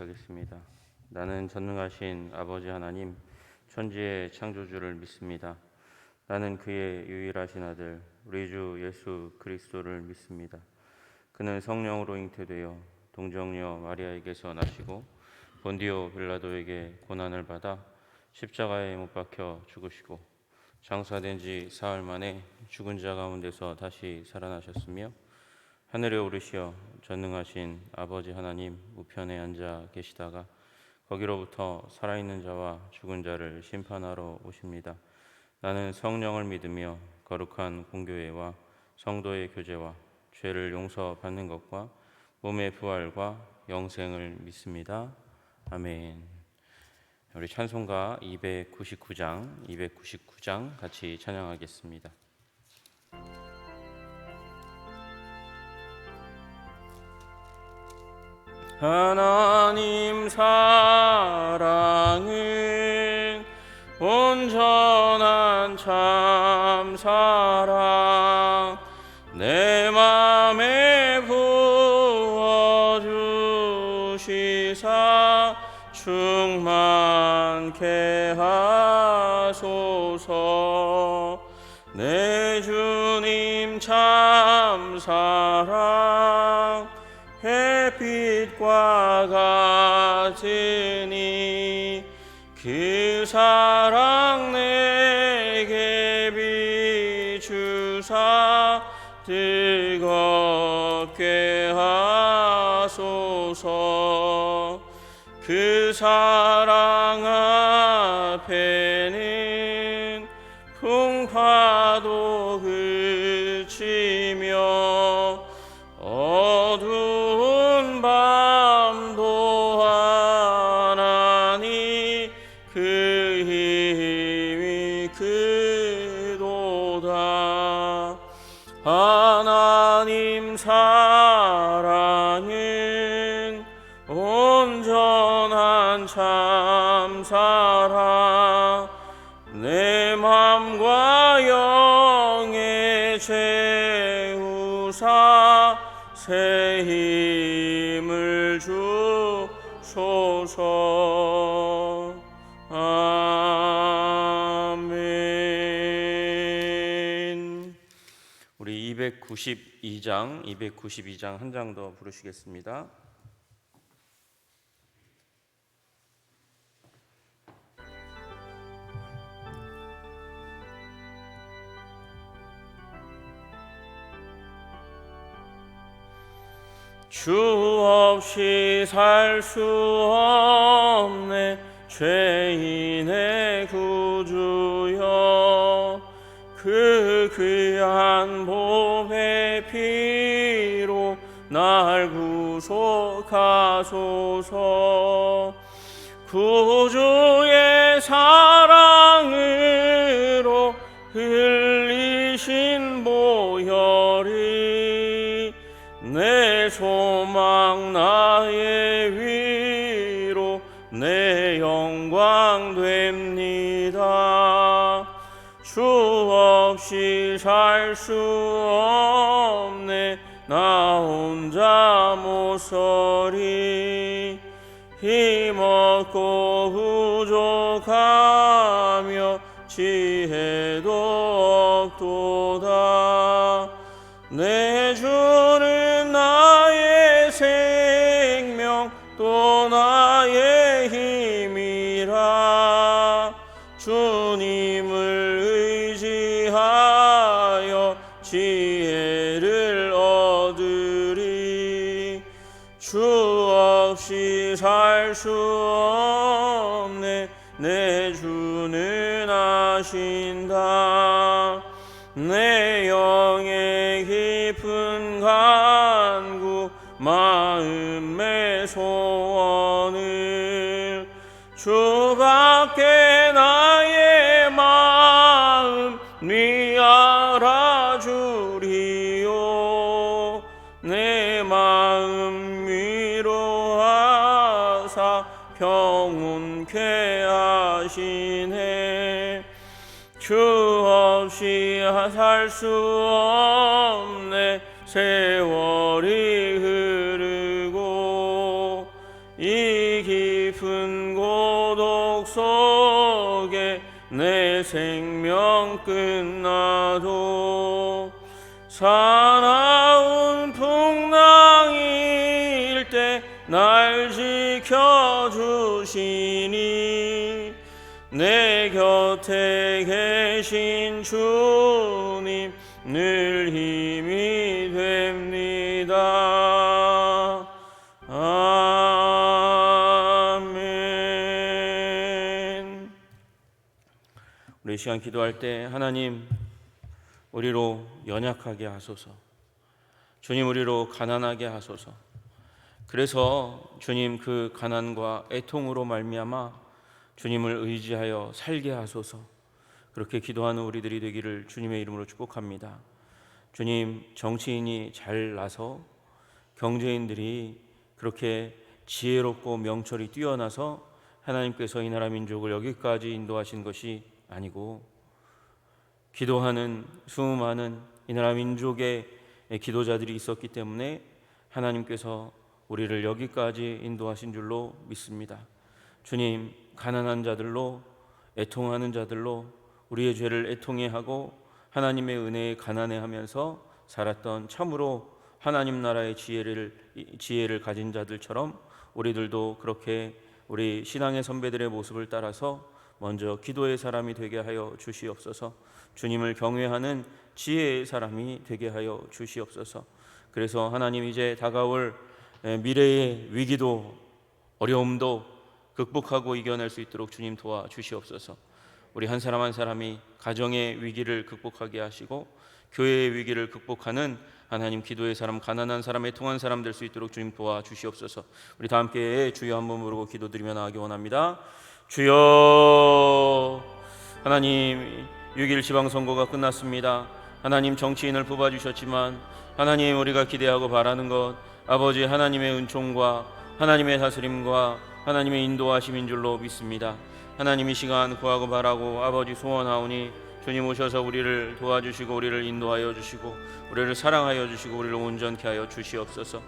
고백하겠습니다. 나는 전능하신 아버지 하나님, 천지의 창조주를 믿습니다. 나는 그의 유일하신 아들, 우리 주 예수 그리스도를 믿습니다. 그는 성령으로 잉태되어 동정녀 마리아에게서 나시고 본디오 빌라도에게 고난을 받아 십자가에 못 박혀 죽으시고 장사된 지 사흘 만에 죽은 자 가운데서 다시 살아나셨으며 하늘에 오르시어 전능하신 아버지 하나님 우편에 앉아 계시다가 거기로부터 살아있는 자와 죽은 자를 심판하러 오십니다. 나는 성령을 믿으며 거룩한 공교회와 성도의 교제와 죄를 용서받는 것과 몸의 부활과 영생을 믿습니다. 아멘. 우리 찬송가 299장 같이 찬양하겠습니다. 하나님 사랑은 온전한 참 사랑 내 맘에 부어주시사 충만케 하소서. 내 주님 참 사랑 햇빛과 같으니 그 사랑 내게 비추사 뜨겁게 하소서. 그 사랑 앞에는 풍파도 그치며 어두운 밤도 하나니 그 힘이 크도다. 하나님 사랑은 온전한 참 사랑 내 맘과 영에 채우사 새 힘을 주소서. 아멘. 우리 292장 한 장 더 부르시겠습니다. 주 없이 살 수 없네 죄인의 구주여. 그 귀한 보배 피로 날 구속하소서. 구주의 사랑으로 흘리신 보혈이 내 소망 나의 위로 내 영광 됩니다. 주 없이 살 수 없네 나 혼자 못 서리. 힘없고 부족하며 지혜도 없도다. 내 주는 나의 생명 또 나의 힘이라. 주님을 의지하여 지혜를 얻으리. 주 없이 살 수 없네 내 주는 아신다. 내 영의 깊은 간구 마음의 소원을 주밖에 나의 마음이 알아주리요. 내 마음 위로하사 평온케 하시네. 주 없이 살 수 없네 세월이 흐르고 이 이 깊은 고독 속에 내 생명 끝나도 사나운 풍랑일 때 날 지켜주시니 내 곁에 계신 주님 늘 힘이 됩니다. 아멘. 우리 시간 기도할 때 하나님 우리로 연약하게 하소서. 주님 우리로 가난하게 하소서. 그래서 주님 그 가난과 애통으로 말미암아 주님을 의지하여 살게 하소서. 그렇게 기도하는 우리들이 되기를 주님의 이름으로 축복합니다. 주님, 정치인이 잘나서 경제인들이 그렇게 지혜롭고 명철이 뛰어나서 하나님께서 이 나라 민족을 여기까지 인도하신 것이 아니고 기도하는 수많은 이 나라 민족의 기도자들이 있었기 때문에 하나님께서 우리를 여기까지 인도하신 줄로 믿습니다. 주님, 가난한 자들로 애통하는 자들로 우리의 죄를 애통해하고 하나님의 은혜에 가난해하면서 살았던 참으로 하나님 나라의 지혜를 가진 자들처럼 우리들도 그렇게 우리 신앙의 선배들의 모습을 따라서 먼저 기도의 사람이 되게 하여 주시옵소서. 주님을 경외하는 지혜의 사람이 되게 하여 주시옵소서. 그래서 하나님 이제 다가올 미래의 위기도 어려움도 극복하고 이겨낼 수 있도록 주님 도와주시옵소서. 우리 한 사람 한 사람이 가정의 위기를 극복하게 하시고 교회의 위기를 극복하는 하나님 기도의 사람, 가난한 사람, 애통한 사람 될 수 있도록 주님 도와주시옵소서. 우리 다 함께 주여 한번 부르고 기도드리며 나아가기 원합니다. 주여. 하나님 6.1 지방선거가 끝났습니다. 하나님 정치인을 뽑아주셨지만 하나님 우리가 기대하고 바라는 것 아버지 하나님의 은총과 하나님의 다스림과 하나님의 인도하심인 줄로 믿습니다. 하나님 이 시간 구하고 바라고 아버지 소원하오니 주님 오셔서 우리를 도와주시고 우리를 인도하여 주시고 우리를 사랑하여 주시고 우리를 온전케 하여 주시옵소서.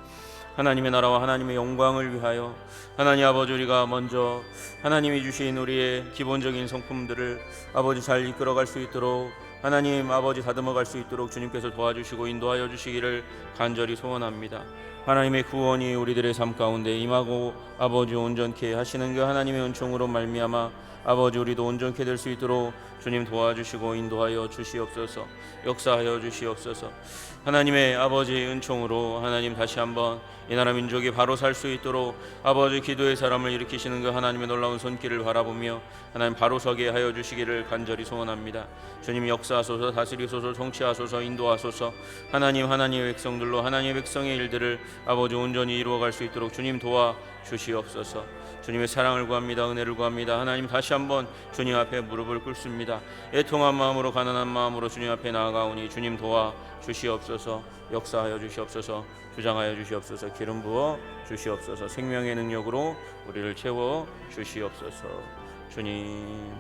하나님의 나라와 하나님의 영광을 위하여 하나님 아버지 우리가 먼저 하나님이 주신 우리의 기본적인 성품들을 아버지 잘 이끌어갈 수 있도록 하나님 아버지 다듬어갈 수 있도록 주님께서 도와주시고 인도하여 주시기를 간절히 소원합니다. 하나님의 구원이 우리들의 삶 가운데 임하고 아버지 온전케 하시는 그 하나님의 은총으로 말미암아 아버지 우리도 온전케 될 수 있도록 주님 도와주시고 인도하여 주시옵소서. 역사하여 주시옵소서. 하나님의 아버지 은총으로 하나님 다시 한번 이 나라 민족이 바로 살 수 있도록 아버지 기도의 사람을 일으키시는 그 하나님의 놀라운 손길을 바라보며 하나님 바로 서게 하여 주시기를 간절히 소원합니다. 주님 역사하소서, 다스리소서, 통치하소서, 인도하소서. 하나님 하나님의 백성들로 하나님의 백성의 일들을 아버지 온전히 이루어갈 수 있도록 주님 도와 주시옵소서. 주님의 사랑을 구합니다. 은혜를 구합니다. 하나님 다시 한번 주님 앞에 무릎을 꿇습니다. 애통한 마음으로 가난한 마음으로 주님 앞에 나아가오니 주님 도와 주시옵소서. 역사하여 주시옵소서. 주장하여 주시옵소서. 기름 부어 주시옵소서. 생명의 능력으로 우리를 채워 주시옵소서. 주님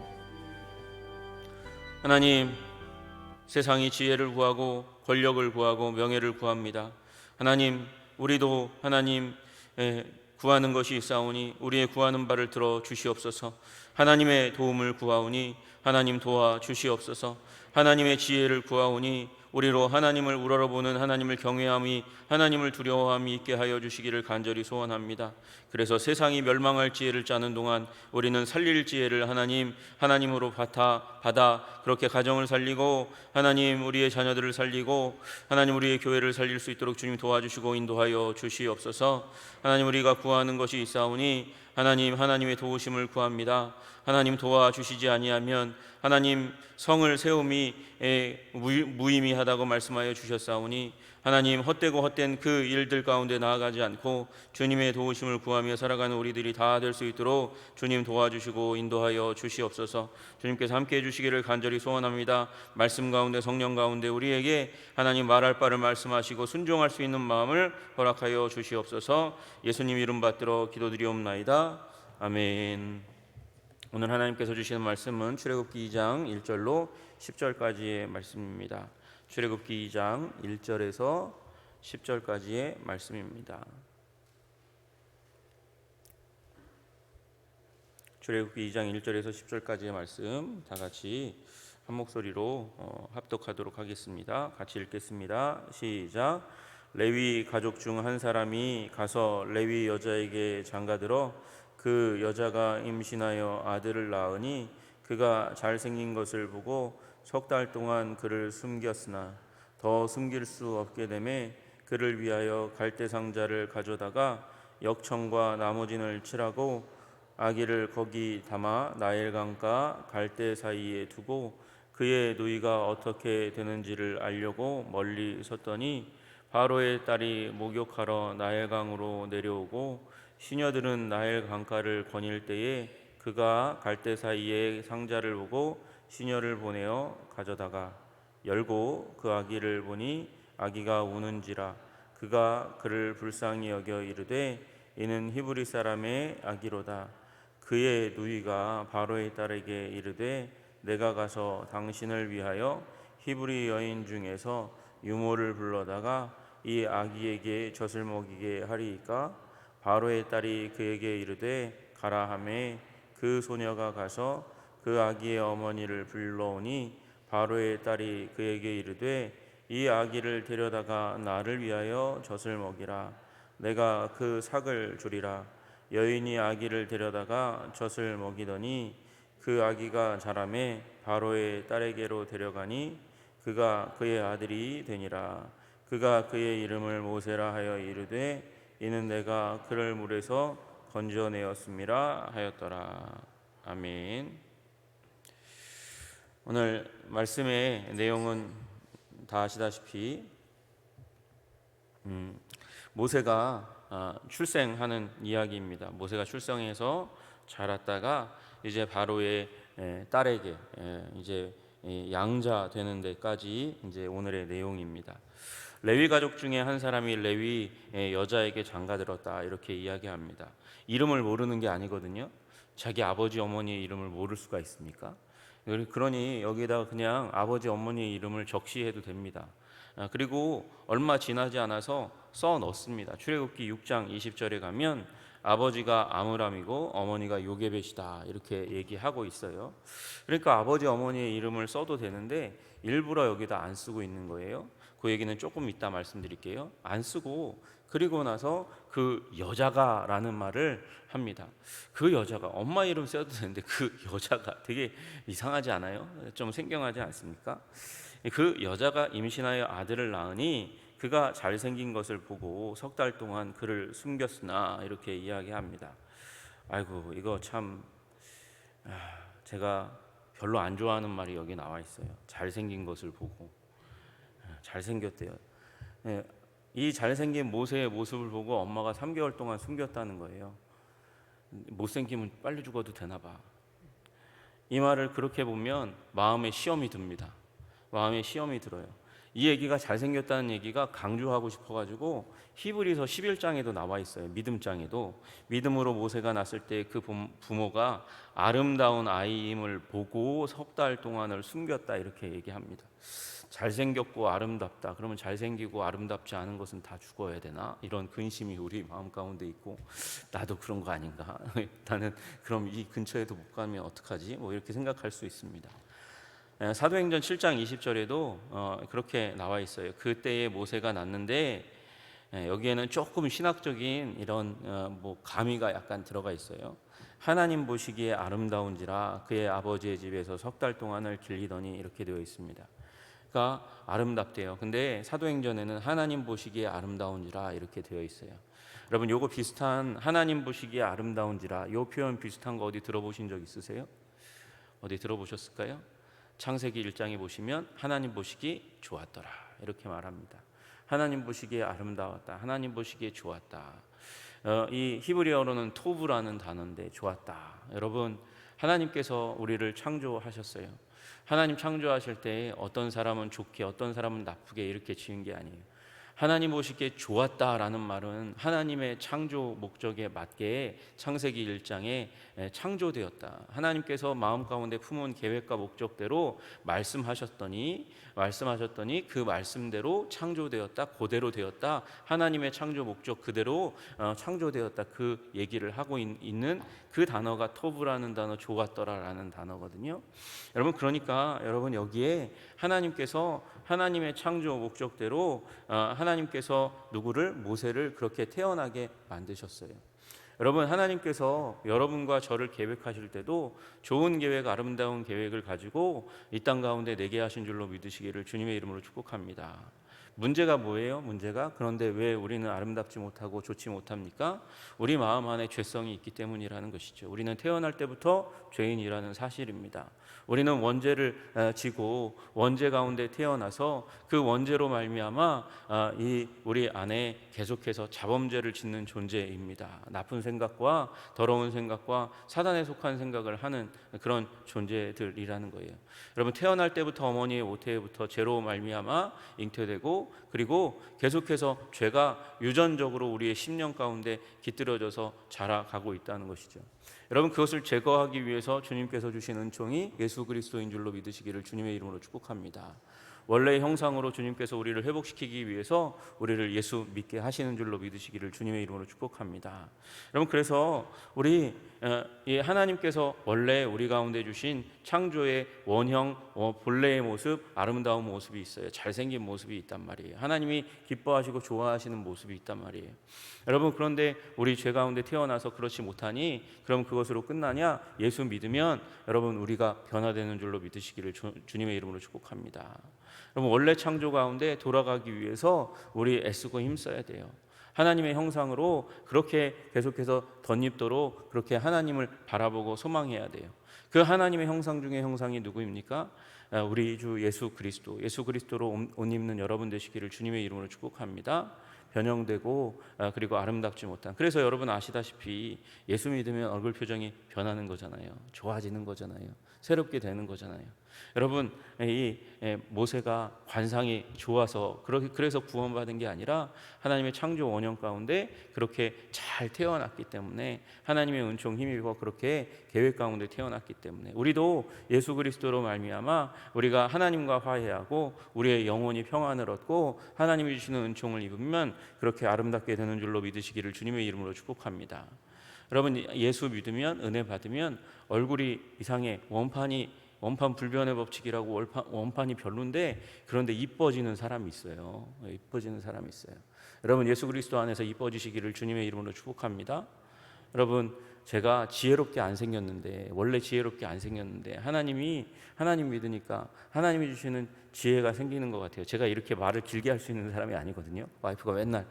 하나님 세상이 지혜를 구하고 권력을 구하고 명예를 구합니다. 하나님 우리도 하나님 구하는 것이 있사오니 우리의 구하는 바를 들어 주시옵소서. 하나님의 도움을 구하오니 하나님 도와 주시옵소서. 하나님의 지혜를 구하오니 우리로 하나님을 우러러보는 하나님을 경외함이 하나님을 두려워함이 있게 하여 주시기를 간절히 소원합니다. 그래서 세상이 멸망할 지혜를 짜는 동안 우리는 살릴 지혜를 하나님으로 받아 그렇게 가정을 살리고 하나님 우리의 자녀들을 살리고 하나님 우리의 교회를 살릴 수 있도록 주님 도와주시고 인도하여 주시옵소서. 하나님 우리가 구하는 것이 있사오니 하나님의 도우심을 구합니다. 하나님 도와주시지 아니하면 하나님 성을 세움이 무의미하다고 말씀하여 주셨사오니 하나님 헛되고 헛된 그 일들 가운데 나아가지 않고 주님의 도우심을 구하며 살아가는 우리들이 다 될 수 있도록 주님 도와주시고 인도하여 주시옵소서. 주님께서 함께해 주시기를 간절히 소원합니다. 말씀 가운데 성령 가운데 우리에게 하나님 말할 바를 말씀하시고 순종할 수 있는 마음을 허락하여 주시옵소서. 예수님 이름 받들어 기도드리옵나이다. 아멘. 오늘 하나님께서 주시는 말씀은 출애굽기 2장 1절로 10절까지의 말씀입니다. 출애굽기 2장 1절에서 10절까지의 말씀입니다. 출애굽기 2장 1절에서 10절까지의 말씀 다 같이 한 목소리로 합독하도록 하겠습니다. 같이 읽겠습니다. 시작. 레위 가족 중 한 사람이 가서 레위 여자에게 장가들어 그 여자가 임신하여 아들을 낳으니 그가 잘생긴 것을 보고 석 달 동안 그를 숨겼으나 더 숨길 수 없게 되매 그를 위하여 갈대 상자를 가져다가 역청과 나무진을 칠하고 아기를 거기 담아 나일강과 갈대 사이에 두고 그의 누이가 어떻게 되는지를 알려고 멀리 섰더니 바로의 딸이 목욕하러 나일강으로 내려오고 시녀들은 나일강가를 거닐 때에 그가 갈대 사이에 상자를 보고 시녀를 보내어 가져다가 열고 그 아기를 보니 아기가 우는지라 그가 그를 불쌍히 여겨 이르되 이는 히브리 사람의 아기로다. 그의 누이가 바로의 딸에게 이르되 내가 가서 당신을 위하여 히브리 여인 중에서 유모를 불러다가 이 아기에게 젖을 먹이게 하리이까. 바로의 딸이 그에게 이르되 가라 하매 그 소녀가 가서 그 아기의 어머니를 불러오니 바로의 딸이 그에게 이르되 이 아기를 데려다가 나를 위하여 젖을 먹이라. 내가 그 삭을 주리라. 여인이 아기를 데려다가 젖을 먹이더니 그 아기가 자라매 바로의 딸에게로 데려가니 그가 그의 아들이 되니라. 그가 그의 이름을 모세라 하여 이르되 이는 내가 그를 물에서 건져내었음이라 하였더라. 아멘. 오늘 말씀의 내용은 다 아시다시피 모세가 출생하는 이야기입니다. 모세가 출생해서 자랐다가 이제 바로의 딸에게 이제 양자 되는 데까지 이제 오늘의 내용입니다. 레위 가족 중에 한 사람이 레위 여자에게 장가들었다 이렇게 이야기합니다. 이름을 모르는 게 아니거든요. 자기 아버지 어머니의 이름을 모를 수가 있습니까? 그러니 여기다가 그냥 아버지 어머니의 이름을 적시해도 됩니다. 그리고 얼마 지나지 않아서 써 넣습니다. 출애굽기 6장 20절에 가면 아버지가 아므람이고 어머니가 요게벳이다 이렇게 얘기하고 있어요. 그러니까 아버지 어머니의 이름을 써도 되는데 일부러 여기다 안 쓰고 있는 거예요. 그 얘기는 조금 이따 말씀드릴게요. 안 쓰고 그리고 나서 그 여자가 라는 말을 합니다. 그 여자가 엄마 이름 써도 되는데 그 여자가 되게 이상하지 않아요? 좀 생경하지 않습니까? 그 여자가 임신하여 아들을 낳으니 그가 잘생긴 것을 보고 석 달 동안 그를 숨겼으나 이렇게 이야기합니다. 아이고 이거 참 제가 별로 안 좋아하는 말이 여기 나와 있어요. 잘생긴 것을 보고 잘생겼대요. 이 잘생긴 모세의 모습을 보고 엄마가 3개월 동안 숨겼다는 거예요. 못생기면 빨리 죽어도 되나 봐. 이 말을 그렇게 보면 마음에 시험이 듭니다. 마음에 시험이 들어요. 이 얘기가 잘생겼다는 얘기가 강조하고 싶어가지고 히브리서 11장에도 나와 있어요. 믿음장에도 믿음으로 모세가 났을 때 그 부모가 아름다운 아이임을 보고 석 달 동안을 숨겼다 이렇게 얘기합니다. 잘생겼고 아름답다. 그러면 잘생기고 아름답지 않은 것은 다 죽어야 되나? 이런 근심이 우리 마음 가운데 있고 나도 그런 거 아닌가? 나는 그럼 이 근처에도 못 가면 어떡하지? 뭐 이렇게 생각할 수 있습니다. 사도행전 7장 20절에도 그렇게 나와 있어요. 그때에 모세가 났는데 여기에는 조금 신학적인 이런 뭐 가미가 약간 들어가 있어요. 하나님 보시기에 아름다운지라 그의 아버지의 집에서 석 달 동안을 길리더니 이렇게 되어 있습니다. 그러니까 아름답대요. 근데 사도행전에는 하나님 보시기에 아름다운지라 이렇게 되어 있어요. 여러분 요거 비슷한 하나님 보시기에 아름다운지라 요 표현 비슷한 거 어디 들어보신 적 있으세요? 어디 들어보셨을까요? 창세기 1장에 보시면 하나님 보시기 좋았더라 이렇게 말합니다. 하나님 보시기에 아름다웠다. 하나님 보시기에 좋았다. 이 히브리어로는 토브라는 단어인데 좋았다. 여러분 하나님께서 우리를 창조하셨어요. 하나님 창조하실 때 어떤 사람은 좋게 어떤 사람은 나쁘게 이렇게 지은 게 아니에요. 하나님 보시기에 좋았다라는 말은 하나님의 창조 목적에 맞게 창세기 1장에 창조되었다. 하나님께서 마음 가운데 품은 계획과 목적대로 말씀하셨더니 그 말씀대로 창조되었다. 그대로 되었다. 하나님의 창조 목적 그대로 창조되었다. 그 얘기를 하고 있는 그 단어가 토브라는 단어, 좋았더라라는 단어거든요. 여러분, 그러니까 여러분 여기에 하나님께서 하나님의 창조 목적대로 하나님께서 누구를, 모세를 그렇게 태어나게 만드셨어요. 여러분, 하나님께서 여러분과 저를 계획하실 때도 좋은 계획, 아름다운 계획을 가지고 이 땅 가운데 내게 하신 줄로 믿으시기를 주님의 이름으로 축복합니다. 문제가 뭐예요? 문제가, 그런데 왜 우리는 아름답지 못하고 좋지 못합니까? 우리 마음 안에 죄성이 있기 때문이라는 것이죠. 우리는 태어날 때부터 죄인이라는 사실입니다. 우리는 원죄를 지고 원죄 가운데 태어나서 그 원죄로 말미암아 이 우리 안에 계속해서 자범죄를 짓는 존재입니다. 나쁜 생각과 더러운 생각과 사단에 속한 생각을 하는 그런 존재들이라는 거예요. 여러분, 태어날 때부터 어머니의 오태부터 죄로 말미암아 잉태되고, 그리고 계속해서 죄가 유전적으로 우리의 심령 가운데 깃들어져서 자라가고 있다는 것이죠. 여러분, 그것을 제거하기 위해서 주님께서 주신 은총이 예수 그리스도인 줄로 믿으시기를 주님의 이름으로 축복합니다. 원래의 형상으로 주님께서 우리를 회복시키기 위해서 우리를 예수 믿게 하시는 줄로 믿으시기를 주님의 이름으로 축복합니다. 여러분, 그래서 우리 하나님께서 원래 우리 가운데 주신 창조의 원형, 본래의 모습, 아름다운 모습이 있어요. 잘생긴 모습이 있단 말이에요. 하나님이 기뻐하시고 좋아하시는 모습이 있단 말이에요. 여러분, 그런데 우리 죄 가운데 태어나서 그렇지 못하니 그럼 그것으로 끝나냐? 예수 믿으면 여러분 우리가 변화되는 줄로 믿으시기를 주님의 이름으로 축복합니다. 여러분, 원래 창조 가운데 돌아가기 위해서 우리 애쓰고 힘써야 돼요. 하나님의 형상으로 그렇게 계속해서 덧입도록 그렇게 하나님을 바라보고 소망해야 돼요. 그 하나님의 형상 중에 형상이 누구입니까? 우리 주 예수 그리스도로 옷 입는 여러분 되시기를 주님의 이름으로 축복합니다. 변형되고 그리고 아름답지 못한, 그래서 여러분 아시다시피 예수 믿으면 얼굴 표정이 변하는 거잖아요. 좋아지는 거잖아요. 새롭게 되는 거잖아요. 여러분, 이 모세가 관상이 좋아서 그래서 구원받은 게 아니라 하나님의 창조 원형 가운데 그렇게 잘 태어났기 때문에, 하나님의 은총 힘입어 그렇게 계획 가운데 태어났기 때문에, 우리도 예수 그리스도로 말미암아 우리가 하나님과 화해하고 우리의 영혼이 평안을 얻고 하나님이 주시는 은총을 입으면 그렇게 아름답게 되는 줄로 믿으시기를 주님의 이름으로 축복합니다. 여러분, 예수 믿으면, 은혜 받으면 얼굴이 이상해, 원판 불변의 법칙이라고 원판이 별론데, 그런데 이뻐지는 사람이 있어요. 이뻐지는 사람이 있어요. 여러분, 예수 그리스도 안에서 이뻐지시기를 주님의 이름으로 축복합니다. 여러분, 제가 지혜롭게 안 생겼는데, 원래 지혜롭게 안 생겼는데 하나님 믿으니까 하나님이 주시는 지혜가 생기는 것 같아요. 제가 이렇게 말을 길게 할 수 있는 사람이 아니거든요. 와이프가 맨날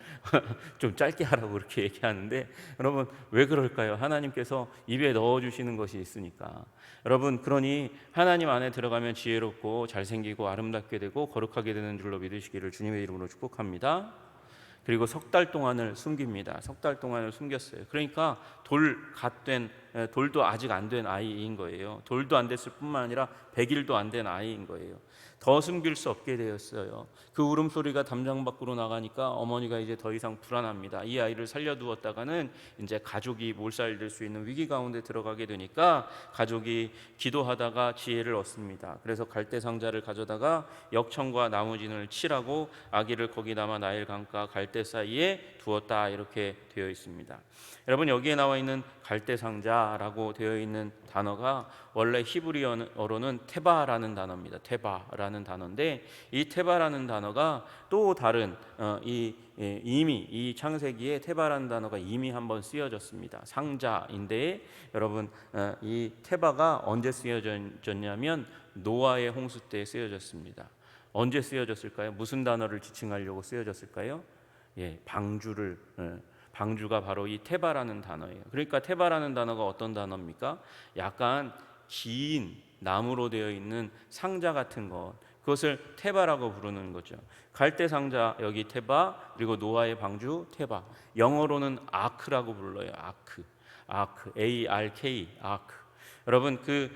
좀 짧게 하라고 그렇게 얘기하는데, 여러분 왜 그럴까요? 하나님께서 입에 넣어주시는 것이 있으니까. 여러분, 그러니 하나님 안에 들어가면 지혜롭고 잘생기고 아름답게 되고 거룩하게 되는 줄로 믿으시기를 주님의 이름으로 축복합니다. 그리고 석 달 동안을 숨깁니다. 석 달 동안을 숨겼어요. 그러니까 돌도 아직 안 된 아이인 거예요. 돌도 안 됐을 뿐만 아니라 100일도 안 된 아이인 거예요. 더 숨길 수 없게 되었어요. 그 울음소리가 담장 밖으로 나가니까 어머니가 이제 더 이상 불안합니다. 이 아이를 살려두었다가는 이제 가족이 몰살될 수 있는 위기 가운데 들어가게 되니까 가족이 기도하다가 지혜를 얻습니다. 그래서 갈대 상자를 가져다가 역청과 나무진을 칠하고 아기를 거기 담아 나일 강가 갈대 사이에 두었다, 이렇게 되어 있습니다. 여러분, 여기에 나와 있는 갈대 상자라고 되어 있는 단어가 원래 히브리어로는 테바라는 단어입니다. 테바라는 단어인데, 이 테바라는 단어가 또 다른 이미 이 창세기에 테바라는 단어가 이미 한번 쓰여졌습니다. 상자인데, 여러분 이 테바가 언제 쓰여졌냐면 노아의 홍수 때 쓰여졌습니다. 언제 쓰여졌을까요? 무슨 단어를 지칭하려고 쓰여졌을까요? 방주가 바로 이 테바라는 단어예요. 그러니까 테바라는 단어가 어떤 단어입니까? 약간 긴 나무로 되어 있는 상자 같은 것, 그것을 테바라고 부르는 거죠. 갈대 상자, 여기 테바, 그리고 노아의 방주 테바. 영어로는 아크라고 불러요. 아크, ARK, 아크. 여러분 그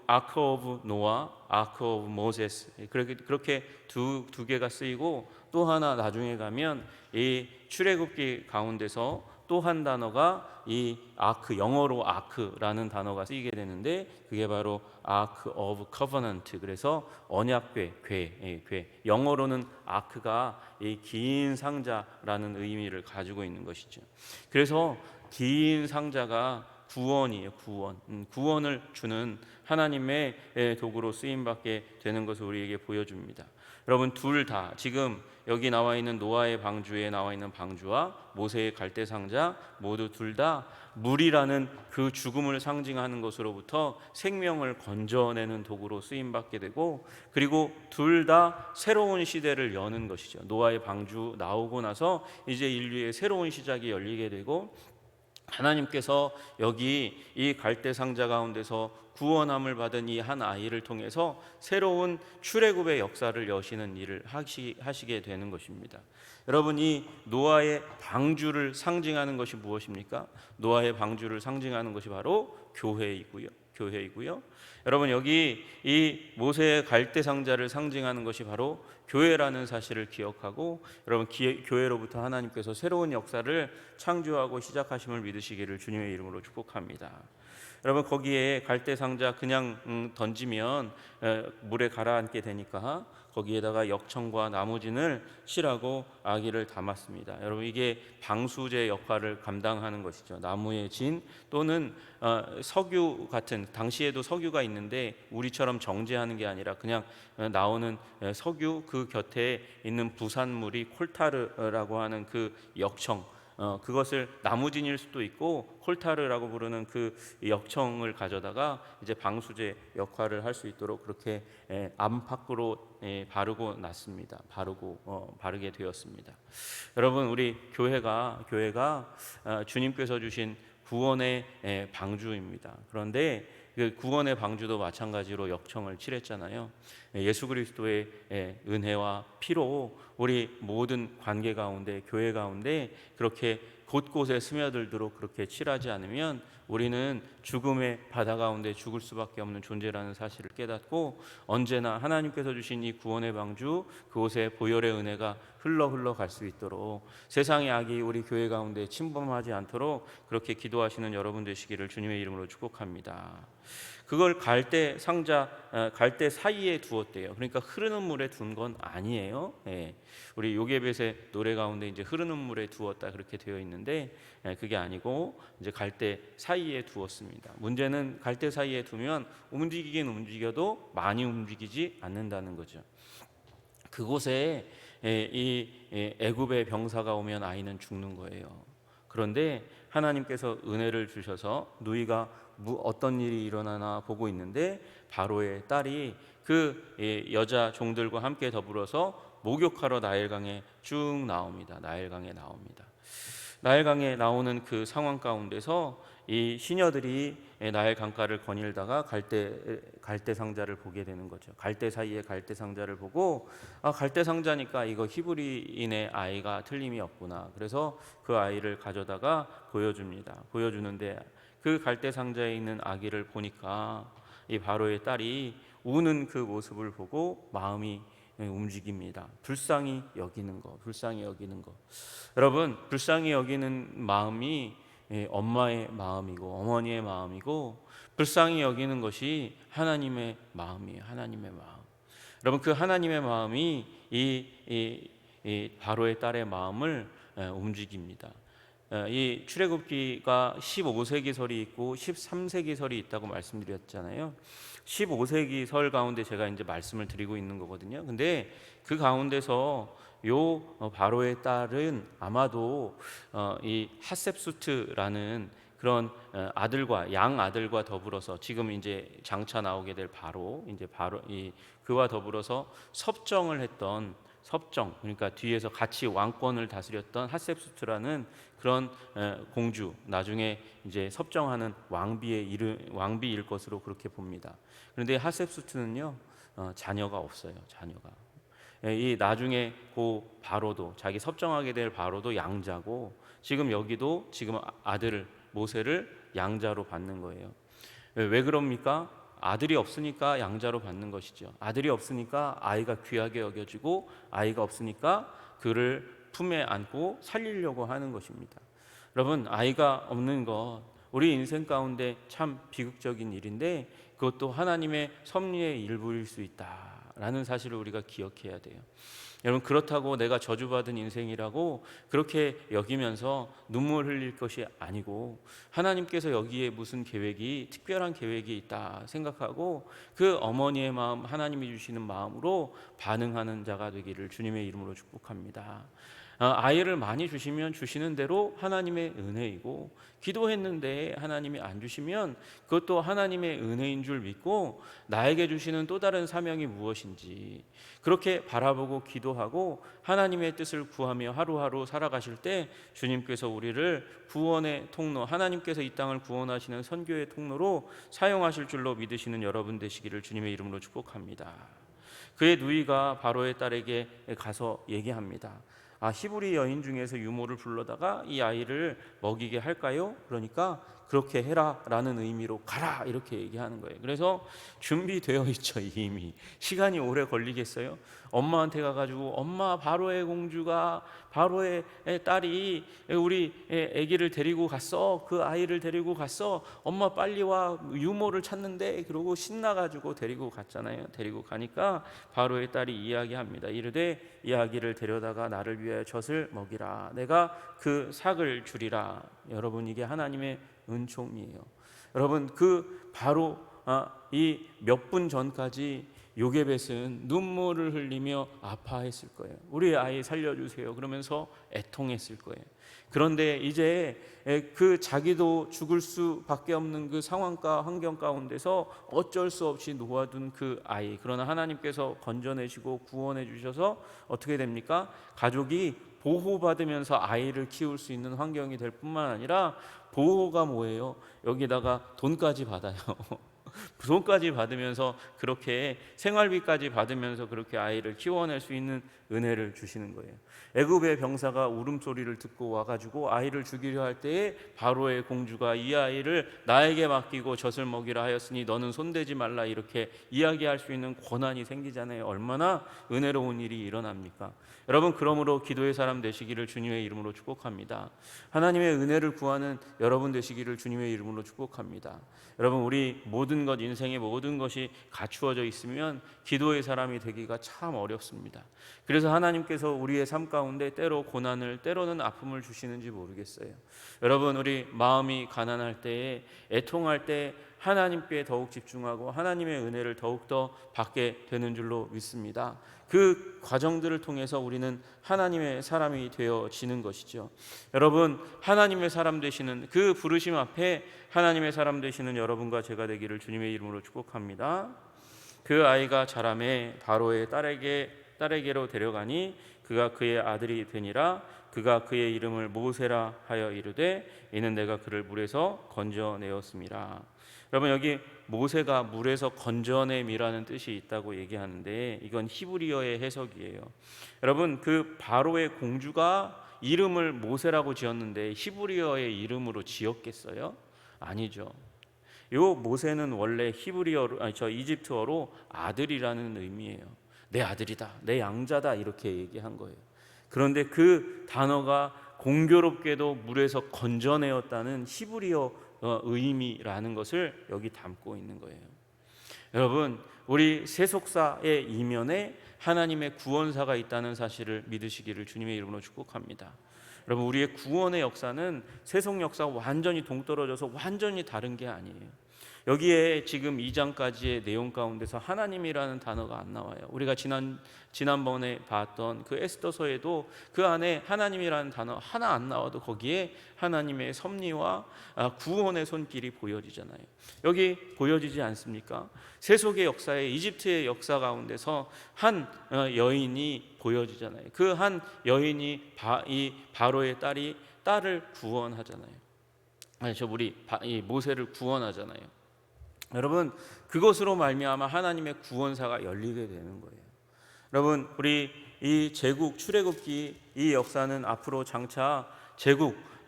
아크 오브 노아, 아크 오브 모세스 그렇게 두 개가 쓰이고 또 하나 나중에 가면 이 출애굽기 가운데서 또 한 단어가 이 아크, 영어로 아크라는 단어가 쓰이게 되는데 그게 바로 아크 오브 커버넌트, 그래서 언약궤, 궤. 영어로는 아크가 이 긴 상자라는 의미를 가지고 있는 것이죠. 그래서 긴 상자가 구원이에요. 구원을 주는 하나님의 도구로 쓰임받게 되는 것을 우리에게 보여줍니다. 여러분 둘 다 지금 여기 나와 있는 노아의 방주에 나와 있는 방주와 모세의 갈대 상자 모두 둘 다 물이라는 그 죽음을 상징하는 것으로부터 생명을 건져내는 도구로 쓰임받게 되고, 그리고 둘 다 새로운 시대를 여는 것이죠. 노아의 방주 나오고 나서 이제 인류의 새로운 시작이 열리게 되고, 하나님께서 여기 이 갈대 상자 가운데서 구원함을 받은 이 한 아이를 통해서 새로운 출애굽의 역사를 여시는 일을 하시게 되는 것입니다. 여러분 이 노아의 방주를 상징하는 것이 무엇입니까? 노아의 방주를 상징하는 것이 바로 교회이고요. 여러분 여기 이 모세의 갈대 상자를 상징하는 것이 바로 교회라는 사실을 기억하고, 여러분 교회로부터 하나님께서 새로운 역사를 창조하고 시작하심을 믿으시기를 주님의 이름으로 축복합니다. 여러분 거기에 갈대 상자 그냥 던지면 물에 가라앉게 되니까 거기에다가 역청과 나무진을 칠하고 아기를 담았습니다. 여러분 이게 방수제 역할을 감당하는 것이죠. 나무의 진 또는 석유 같은, 당시에도 석유가 있는데 우리처럼 정제하는 게 아니라 그냥 나오는 석유, 그 곁에 있는 부산물이 콜타르라고 하는 그 역청, 그것을 나무진일 수도 있고 콜타르라고 부르는 그 역청을 가져다가 이제 방수제 역할을 할 수 있도록 그렇게 안팎으로 바르고 났습니다. 바르게 되었습니다. 여러분 우리 교회가 주님께서 주신 구원의 방주입니다. 그런데 그 구원의 방주도 마찬가지로 역청을 칠했잖아요. 예수 그리스도의 은혜와 피로 우리 모든 관계 가운데, 교회 가운데 그렇게 곳곳에 스며들도록 그렇게 칠하지 않으면 우리는 죽음의 바다 가운데 죽을 수밖에 없는 존재라는 사실을 깨닫고, 언제나 하나님께서 주신 이 구원의 방주, 그곳에 보혈의 은혜가 흘러 갈 수 있도록, 세상의 악이 우리 교회 가운데 침범하지 않도록 그렇게 기도하시는 여러분 되시기를 주님의 이름으로 축복합니다. 그걸 갈대 상자, 갈대 사이에 두었대요. 그러니까 흐르는 물에 둔 건 아니에요. 우리 요게벳의 노래 가운데 이제 흐르는 물에 두었다 그렇게 되어 있는데 그게 아니고 이제 갈대 사이에 두었습니다. 문제는 갈대 사이에 두면 움직이긴 움직여도 많이 움직이지 않는다는 거죠. 그곳에 이 애굽의 병사가 오면 아이는 죽는 거예요. 그런데 하나님께서 은혜를 주셔서 누이가 어떤 일이 일어나나 보고 있는데 바로의 딸이 그 여자 종들과 함께 더불어서 목욕하러 나일강에 쭉 나옵니다. 나일강에 나오는 그 상황 가운데서 이 시녀들이 나일 강가를 거닐다가 갈대 상자를 보게 되는 거죠. 갈대 사이에 갈대 상자를 보고 갈대 상자니까 이거 히브리인의 아이가 틀림이 없구나. 그래서 그 아이를 가져다가 보여주는데 그 갈대 상자에 있는 아기를 보니까 이 바로의 딸이 우는 그 모습을 보고 마음이 움직입니다. 불쌍히 여기는 거. 여러분, 불쌍히 여기는 마음이 엄마의 마음이고 어머니의 마음이고, 불쌍히 여기는 것이 하나님의 마음이에요. 여러분, 그 하나님의 마음이 이 바로의 딸의 마음을 움직입니다. 이 출애굽기가 15세기설이 있고 13세기설이 있다고 말씀드렸잖아요. 15세기설 가운데 제가 이제 말씀을 드리고 있는 거거든요. 근데 그 가운데서 요 바로의 딸은 아마도 이 핫셉수트라는 그런 양 아들과 더불어서 지금 이제 장차 나오게 될 바로 그와 더불어서 그러니까 뒤에서 같이 왕권을 다스렸던 핫셉수트라는 그런 공주, 나중에 이제 섭정하는 왕비일 것으로 그렇게 봅니다. 그런데 핫셉수트는요 자녀가 없어요. 이 나중에 그 바로도, 자기 섭정하게 될 바로도 양자고, 지금 아들을 모세를 양자로 받는 거예요. 왜 그럽니까? 아들이 없으니까 양자로 받는 것이죠. 아들이 없으니까 아이가 귀하게 여겨지고, 아이가 없으니까 그를 품에 안고 살리려고 하는 것입니다. 여러분, 아이가 없는 것, 우리 인생 가운데 참 비극적인 일인데, 그것도 하나님의 섭리의 일부일 수 있다라는 사실을 우리가 기억해야 돼요. 여러분, 그렇다고 내가 저주받은 인생이라고 그렇게 여기면서 눈물 흘릴 것이 아니고, 하나님께서 여기에 무슨 계획이, 특별한 계획이 있다 생각하고 그 어머니의 마음, 하나님이 주시는 마음으로 반응하는 자가 되기를 주님의 이름으로 축복합니다. 아이를 많이 주시면 주시는 대로 하나님의 은혜이고, 기도했는데 하나님이 안 주시면 그것도 하나님의 은혜인 줄 믿고 나에게 주시는 또 다른 사명이 무엇인지 그렇게 바라보고 기도하고 하나님의 뜻을 구하며 하루하루 살아가실 때, 주님께서 우리를 구원의 통로, 하나님께서 이 땅을 구원하시는 선교의 통로로 사용하실 줄로 믿으시는 여러분 되시기를 주님의 이름으로 축복합니다. 그의 누이가 바로의 딸에게 가서 얘기합니다. 히브리 여인 중에서 유모를 불러다가 이 아이를 먹이게 할까요? 그러니까 그렇게 해라 라는 의미로 가라 이렇게 얘기하는 거예요. 그래서 준비되어 있죠. 이미 시간이 오래 걸리겠어요? 엄마한테 가가지고, 엄마, 바로의 공주가, 바로의 딸이 우리 아기를 데리고 갔어, 그 아이를 데리고 갔어, 엄마 빨리 와, 유모를 찾는데, 그러고 신나가지고 데리고 갔잖아요. 데리고 가니까 바로의 딸이 이야기합니다. 이르되 이 아기를 데려다가 나를 위하여 젖을 먹이라, 내가 그 삭을 주리라. 여러분, 이게 하나님의 은총이에요. 여러분, 그 바로 이 몇 분 전까지 요게벳은 눈물을 흘리며 아파했을 거예요. 우리 아이 살려주세요 그러면서 애통했을 거예요. 그런데 이제 그 자기도 죽을 수밖에 없는 그 상황과 환경 가운데서 어쩔 수 없이 놓아둔 그 아이, 그러나 하나님께서 건져내시고 구원해 주셔서 어떻게 됩니까? 가족이 보호받으면서 아이를 키울 수 있는 환경이 될 뿐만 아니라, 보호가 뭐예요? 여기다가 돈까지 받아요. 돈까지 받으면서, 그렇게 생활비까지 받으면서 그렇게 아이를 키워낼 수 있는 은혜를 주시는 거예요. 애굽의 병사가 울음소리를 듣고 와가지고 아이를 죽이려 할 때에 바로의 공주가 이 아이를 나에게 맡기고 젖을 먹이라 하였으니 너는 손대지 말라, 이렇게 이야기할 수 있는 권한이 생기잖아요. 얼마나 은혜로운 일이 일어납니까? 여러분, 그러므로 기도의 사람 되시기를 주님의 이름으로 축복합니다. 하나님의 은혜를 구하는 여러분 되시기를 주님의 이름으로 축복합니다. 여러분, 우리 모든 것, 인생의 모든 것이 갖추어져 있으면 기도의 사람이 되기가 참 어렵습니다. 그래서 하나님께서 우리의 삶 가운데 때로 고난을, 때로는 아픔을 주시는지 모르겠어요. 여러분, 우리 마음이 가난할 때에, 애통할 때 하나님께 더욱 집중하고 하나님의 은혜를 더욱더 받게 되는 줄로 믿습니다. 그 과정들을 통해서 우리는 하나님의 사람이 되어지는 것이죠. 여러분, 하나님의 사람 되시는 그 부르심 앞에 하나님의 사람 되시는 여러분과 제가 되기를 주님의 이름으로 축복합니다. 그 아이가 자라매 바로의 딸에게로 데려가니 그가 그의 아들이 되니라. 그가 그의 이름을 모세라 하여 이르되 이는 내가 그를 물에서 건져내었음이라. 여러분, 여기 모세가 물에서 건져냄이라는 뜻이 있다고 얘기하는데, 이건 히브리어의 해석이에요. 여러분, 그 바로의 공주가 이름을 모세라고 지었는데 히브리어의 이름으로 지었겠어요? 아니죠. 요 모세는 원래 이집트어로 아들이라는 의미예요. 내 아들이다, 내 양자다, 이렇게 얘기한 거예요. 그런데 그 단어가 공교롭게도 물에서 건져내었다는 히브리어 의미라는 것을 여기 담고 있는 거예요. 여러분, 우리 세속사의 이면에 하나님의 구원사가 있다는 사실을 믿으시기를 주님의 이름으로 축복합니다. 여러분, 우리의 구원의 역사는 세속 역사와 완전히 동떨어져서 완전히 다른 게 아니에요. 여기에 지금 2장까지의 내용 가운데서 하나님이라는 단어가 안 나와요. 우리가 지난번에 봤던 그 에스더서에도 그 안에 하나님이라는 단어 하나 안 나와도 거기에 하나님의 섭리와 구원의 손길이 보여지잖아요. 여기 보여지지 않습니까? 세속의 역사에, 이집트의 역사 가운데서 한 여인이 보여지잖아요. 그 한 여인이 이 바로의 딸을 구원하잖아요. 이 모세를 구원하잖아요. 여러분, 그것으로 말미암아 하나님의 구원사가 열리게 되는 거예요. 여러분, 우리 이 출애굽기 이 역사는 앞으로 장차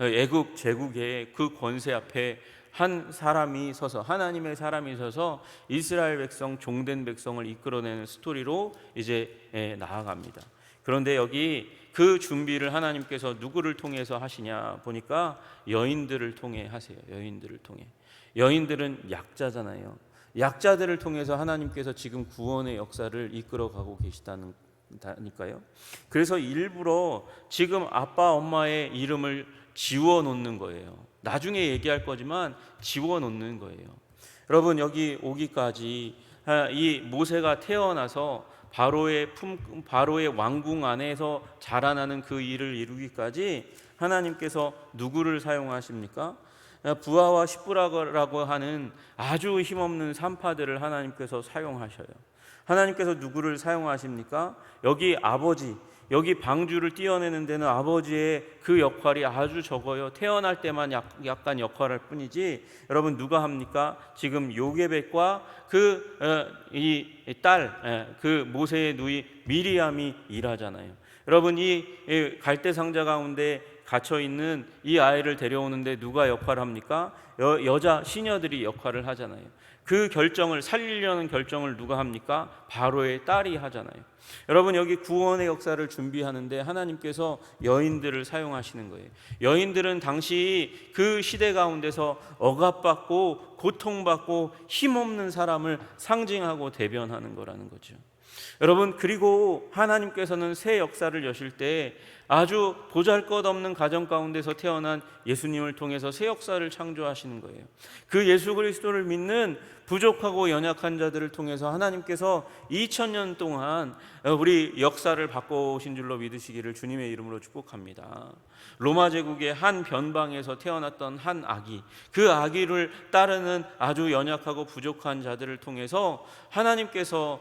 애굽 제국의 그 권세 앞에 한 사람이 서서, 하나님의 사람이 서서 이스라엘 백성, 종된 백성을 이끌어내는 스토리로 이제 나아갑니다. 그런데 여기 그 준비를 하나님께서 누구를 통해서 하시냐 보니까 여인들을 통해 하세요. 여인들을 통해. 여인들은 약자잖아요. 약자들을 통해서 하나님께서 지금 구원의 역사를 이끌어가고 계시다니까요. 그래서 일부러 지금 아빠 엄마의 이름을 지워놓는 거예요. 나중에 얘기할 거지만 지워놓는 거예요. 여러분, 여기 오기까지 이 모세가 태어나서 바로의 왕궁 안에서 자라나는 그 일을 이루기까지 하나님께서 누구를 사용하십니까? 부하와 십부라고 하는 아주 힘없는 산파들을 하나님께서 사용하셔요. 하나님께서 누구를 사용하십니까? 여기 아버지, 여기 방주를 띄어내는 데는 아버지의 그 역할이 아주 적어요. 태어날 때만 약간 역할할 뿐이지. 여러분, 누가 합니까? 지금 요게벳과 이 딸, 그 모세의 누이 미리암이 일하잖아요. 여러분, 이 갈대 상자 가운데 갇혀 있는 이 아이를 데려오는데 누가 역할을 합니까? 여자 시녀들이 역할을 하잖아요. 그 결정을, 살리려는 결정을 누가 합니까? 바로의 딸이 하잖아요. 여러분, 여기 구원의 역사를 준비하는데 하나님께서 여인들을 사용하시는 거예요. 여인들은 당시 그 시대 가운데서 억압받고 고통받고 힘없는 사람을 상징하고 대변하는 거라는 거죠. 여러분, 그리고 하나님께서는 새 역사를 여실 때 아주 보잘것없는 가정 가운데서 태어난 예수님을 통해서 새 역사를 창조하시는 거예요. 그 예수 그리스도를 믿는 부족하고 연약한 자들을 통해서 하나님께서 2000년 동안 우리 역사를 바꿔오신 줄로 믿으시기를 주님의 이름으로 축복합니다. 로마 제국의 한 변방에서 태어났던 한 아기, 그 아기를 따르는 아주 연약하고 부족한 자들을 통해서 하나님께서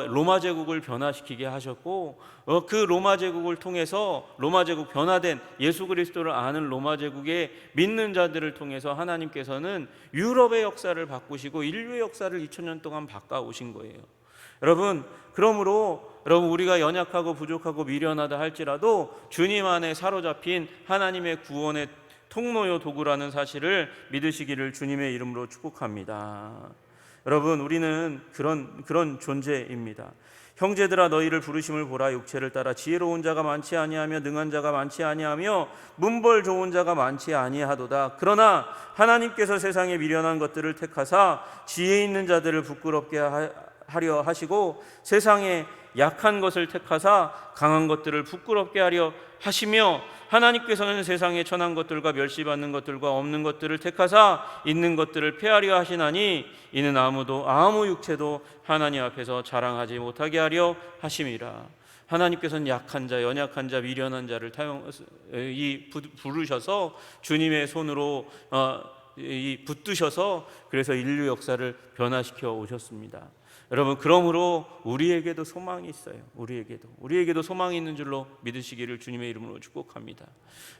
로마 제국을 변화시키게 하셨고, 그 로마 제국을 통해서 로마 제국, 변화된 예수 그리스도를 아는 로마 제국의 믿는 자들을 통해서 하나님께서는 유럽의 역사를 바꾸시고 인류의 역사를 2000년 동안 바꿔오신 거예요. 여러분, 그러므로 우리가 연약하고 부족하고 미련하다 할지라도 주님 안에 사로잡힌 하나님의 구원의 통로요 도구라는 사실을 믿으시기를 주님의 이름으로 축복합니다. 여러분, 우리는 그런 존재입니다. 형제들아, 너희를 부르심을 보라. 육체를 따라 지혜로운 자가 많지 아니하며 능한 자가 많지 아니하며 문벌 좋은 자가 많지 아니하도다. 그러나 하나님께서 세상에 미련한 것들을 택하사 지혜 있는 자들을 부끄럽게 하려 하시고 세상에 약한 것을 택하사 강한 것들을 부끄럽게 하려 하시며, 하나님께서는 세상에 천한 것들과 멸시받는 것들과 없는 것들을 택하사 있는 것들을 폐하려 하시나니 이는 아무 육체도 하나님 앞에서 자랑하지 못하게 하려 하심이라. 하나님께서는 약한 자, 연약한 자, 미련한 자를 부르셔서 주님의 손으로 붙드셔서 그래서 인류 역사를 변화시켜 오셨습니다. 여러분, 그러므로 우리에게도 소망이 있어요. 우리에게도 소망이 있는 줄로 믿으시기를 주님의 이름으로 축복합니다.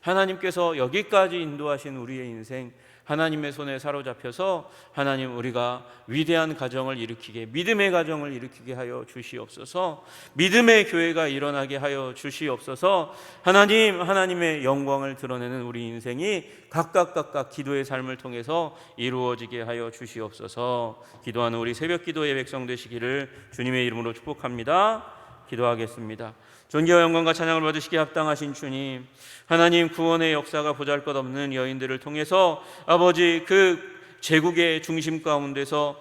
하나님께서 여기까지 인도하신 우리의 인생, 하나님의 손에 사로잡혀서 하나님, 우리가 위대한 가정을 일으키게, 믿음의 가정을 일으키게 하여 주시옵소서. 믿음의 교회가 일어나게 하여 주시옵소서. 하나님의 영광을 드러내는 우리 인생이 각각 기도의 삶을 통해서 이루어지게 하여 주시옵소서. 기도하는 우리 새벽 기도의 백성 되시기를 주님의 이름으로 축복합니다. 기도하겠습니다. 존귀와 영광과 찬양을 받으시기에 합당하신 주님, 하나님, 구원의 역사가 보잘것없는 여인들을 통해서 아버지, 그 제국의 중심 가운데서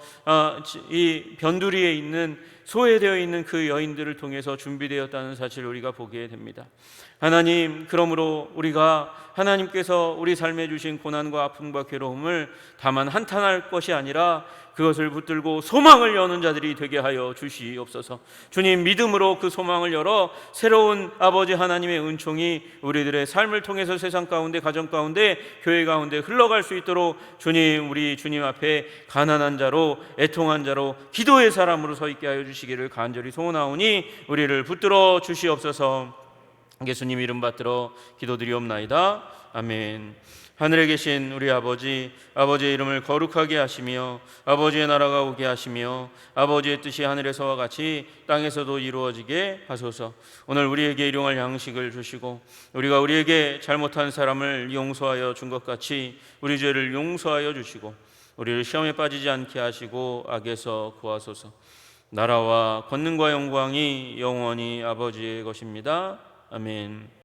이 변두리에 있는, 소외되어 있는 그 여인들을 통해서 준비되었다는 사실을 우리가 보게 됩니다. 하나님, 그러므로 우리가 하나님께서 우리 삶에 주신 고난과 아픔과 괴로움을 다만 한탄할 것이 아니라 그것을 붙들고 소망을 여는 자들이 되게 하여 주시옵소서. 주님, 믿음으로 그 소망을 열어 새로운 아버지 하나님의 은총이 우리들의 삶을 통해서 세상 가운데, 가정 가운데, 교회 가운데 흘러갈 수 있도록 주님, 우리 주님 앞에 가난한 자로, 애통한 자로, 기도의 사람으로 서 있게 하여 주시기를 간절히 소원하오니 우리를 붙들어 주시옵소서. 예수님 이름 받들어 기도드리옵나이다. 아멘. 하늘에 계신 우리 아버지, 아버지의 이름을 거룩하게 하시며 아버지의 나라가 오게 하시며 아버지의 뜻이 하늘에서와 같이 땅에서도 이루어지게 하소서. 오늘 우리에게 일용할 양식을 주시고 우리가 우리에게 잘못한 사람을 용서하여 준 것 같이 우리 죄를 용서하여 주시고 우리를 시험에 빠지지 않게 하시고 악에서 구하소서. 나라와 권능과 영광이 영원히 아버지의 것입니다. 아멘.